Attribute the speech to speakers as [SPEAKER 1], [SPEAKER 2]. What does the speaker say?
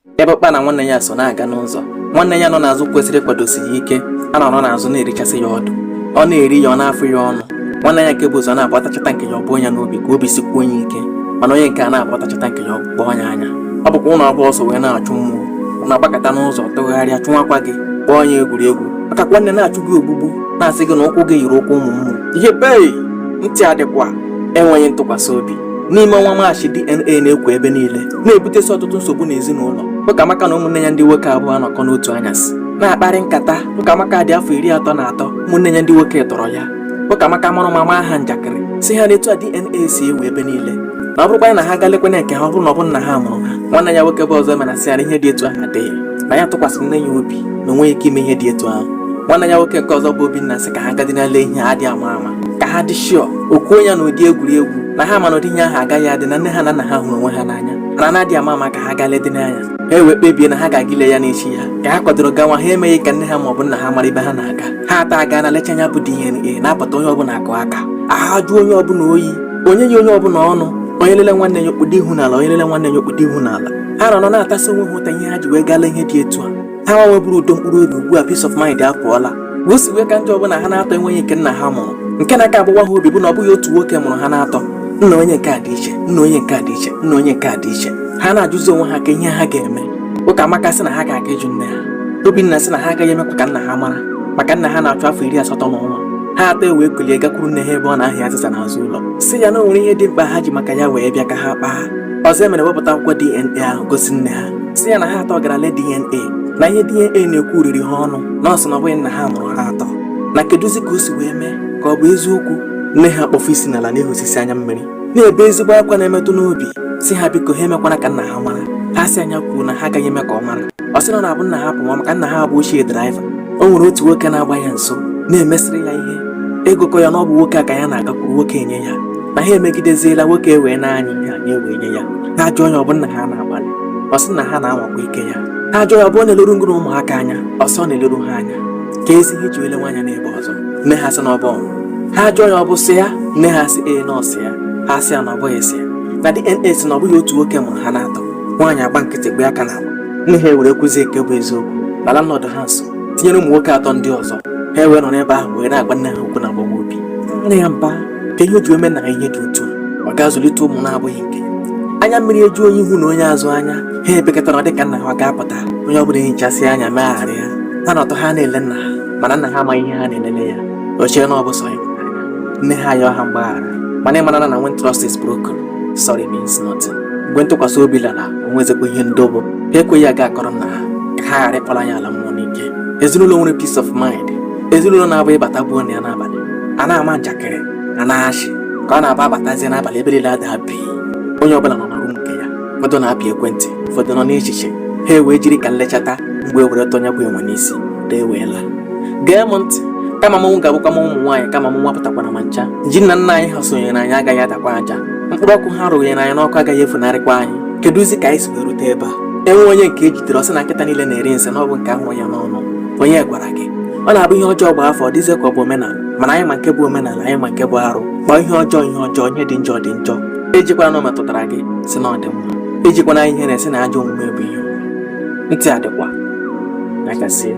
[SPEAKER 1] ebe ọkpa na nwanne ya so na-aga n'ụzọ. Nwanne ya nọ n'azụ kwesịrị ịkwadosi ya ike, a nọ n'azụ na-erichasị ya ọdụ. Ọ na-eri ya, ọ na-afụ ya ọnụ. Nwanne ya nke bụ ụzọ na-akpọtachata nke ya ọ bụ onye n'obi ka obi sikwuo onye ike, mana onye nke a na-akpọtachata nke ya ọkpọ onye anya. Ọ bụkwa ụlọ ọbụ ọsọ wee na-achụ mmụọ, ụnụ agbakọta n'ụzọ tụgharịa chụwakwa gị kpọọ onye egwuregwu maka nwanne na-achụ gị ogbugbu, na-asị gị na ụkwụ gị yiri ụkwụ ụmụ mmụọ. Ihe bee ntị adịkwa enweghị ntụkwasị obi. N'ime ọnwa Maachị, DNA na-ekwo ebe niile, na-ebutesi ọtụtụ nsogbu n'ezinụlọ. Ụkamaka na ụmụnne ya ndị nwoke abụọ anọkọ n'otu anyasị na-akparị nkata. Ụkamaka dị afọ 33, ụmụnne ya ndị nwoke tọrọ ya. Ụkamaka mụrụ ma maa ha njakịrị si ha n'etu a DNA si ewu ebe niile, na ọ bụrụkwa na ha galekwana nke ha, ọ bụrụ na ọ bụ nna ha mụrụ ha. Nwanne ya nwoke bụ ọzọ mana sịara ihe dị etu ahụ adịghị, na ya tụkwasịrị nne ya obi na onweghị ike ime ihe dị etu ahụ. Nwanne ya nwoke nke ọzọ bụ Obinna sị ka ha gadinale ihe adị ama ama, ka ha dị shịọ okwuo ya n'ụdị egwuregwu na ha ma na ụdị ihe ahụ agaghị adị na nne ha na nna ha hụrụ onwe ha n'anya, mana na-adị ama ama ka ha gaa ledị n'anya. Ha wee kpebie na ha ga-agile ya n'echi ya ka ha kwadoro gawa. Ha emeghị ka nne ha ma ọ bụ nna ha mara ebe ha na-aga. Ha ata aga na lecha anya bụ DNA na-apụta onye ọbụla akụ aka, aha jụọ onye ọbụla oyi, onye yi onye ọbụla ọnụ, onye lele nwanne ya okpudo ihu n'ala, onye lele nwanne ya okpudo ihu n'ala. Ha nọ na-atasị onwe ha ụta ihe ha ji wee gala ihe dị etu a. Ha nweburu udo mkpụrụ obi, ugbu a peace of mind apụọla. Gosi wee ka ndị ọbụla ha na-atọ enweghị nke nna ha mụrụ. Nke na-aka agbụwa ha obi bụ na ọ bụghị otu nwoke mụrụ ha na-atọ. Nna onye nke a dị iche, nna onye nke a dị iche, nna onye nke a dị iche. Ha na-ajụzi onwe ha ka ihe ha ga-eme. Ụkamaka sị na ha ga-aga ịjụ nne ha. Obinna sị na ha agaghị emekwa ka nna ha mara, maka nna ha na-achụ afọ 81. Ha atọ wee kulie gakwuru nne ha ebe ọ na-ahịa azịza n'azụ ụlọ, sị ya na o nwere ihe dị mkpa ha ji maka ya wee bịa ka ha kpaa. Ọzọ emere wepụta akwụkwọ DNA ahụ gosi nne ha, sị ya na ha atọ gara lee DNA, na ihe DNA na-ekwu riri ha ọnụ, na ọ sị na ọ bụghị nna ha mụrụ ha atọ. Na kedụzi ka o si wee mee ka ọ bụ eziokwu? Nne ha kpọfu isi n'ala n'ihi osisi anya mmiri, na-ebe ezigbo akwa na-emetụ n'obi, si ha biko ha emekwana ka nna ha mara. Ha si anya kwuo na ha agaghị eme ka ọ mara. Ọ sị na ọ na-abụ nna ha pụwa maka nna ha bụ ochie draiva. O nwere otu nwoke na-agba ya nso, na-emesịrị ya ihe, egokọ ya na ọ bụ nwoke a ka ya na-agakwuru nwoke enye ya, na ha emegideziela nwoke wee na-anya ihe anyị wee nye ya. Ha jụọ ya ọ bụ nna ha na-agbalị, ọ sị na ha na-anwakwa ike ya. Ha jụọ ya ọ bụ ọ na-eleru ngụrụ ụmụaka anya, ọ sị ọ na-eleru ha anya ka ezi ihe ji ele nwaanya n'ebe ọzọ. Nne ha sị na ọ bụ ọnwụ. Ha jụọ ya ọ bụ sị ya, nne ha sị ee nọọsụ ya. Ha sị ya na ọ bụghị sị ya, na DNA sị na ọ bụghị otu nwoke mụrụ ha na-atọ. Nwaanyị agba nkịtị gbe aka n'agba. Nne ha were kwuzie nke bụ eziokwu na landlord ha nso tinyere ụmụ nwoke atọ ndị ọzọ. Ha wee nọ n'ebe ahụ wee na-agba nne ha okwu na agbawa obi. Nne ya mba ka ihe o ji eme na ihe dị otu ọ ga-azụlite ụmụ na-abụghị nke anya mmiri eju onye ihu na onye azụ anya. Ha ebekọtara dịka nna ha ga-apụta, onye ọbụla ehichasị anya megharị ya. Ha na ọtọ ha na-ele nna ha, mana nna ha amaghị ihe ha na-elele ya. Ochie na ọ bụ sọ ya. Nne ha yọọ ha mgbaghara, mana ịmara na when trust is broken, sorry means nothing. Mgbe ntụkwasị obi lara, onwezekwa ihe ndobo. Ha ekweghị aga akọrọ nna ha ka ha ghara ịkpọrọ anya ala mmụọ n'ike. Ezinụlọ nwere peace of mind, ezinụlọ na-abụ ịbata gbuo na ya n'abalị, a na-ama njakịrị, a na-achị ka ọ na-aba abatazie n'abalị ebe niile ada bi. Onye ọbụla nọ na rum nke ya, ụfọdụ na-apị ekwentị, ụfọdụ nọ n'echiche. Ha wee jiri ka nlechata mgbe were tọnya bụ enwe n'isi deweela. Gee m ntị, kama mụnwụ ga-abụkwa m ụmụ nwaanyị, kama mụnwa pụtakwana ma ncha. Ji nna nna anyị ha sonyere anyị agaghị adakwa aja, mkpụrụ ọkụ ha rụnyere anyị n'ọkụ agaghị efunarịkwa anyị. Kedụzi ka anyị si wee rute ebe a? Enwe onye nke ejidere ọsị na nkịta niile na-eri nsị na ọ bụ nke ahụ ya n'ọnụ. Onye gwara gị? Ọ na-abụ ihe ọjọọ gba afọ, ọ dịzie ka ọ bụ omenala, mana anyị ma nke bụ omenala, anyị ma nke bụ arụ. Kpọọ ihe ọjọọ ihe ọjọọ, ihe dị njọ dị njọ. Ejikwana na ọ metụtara gị si na ọ dị mma. Ejikwana ihe na-esi na ajọ omume bụ ihe. Ntị adịkwa ya kasị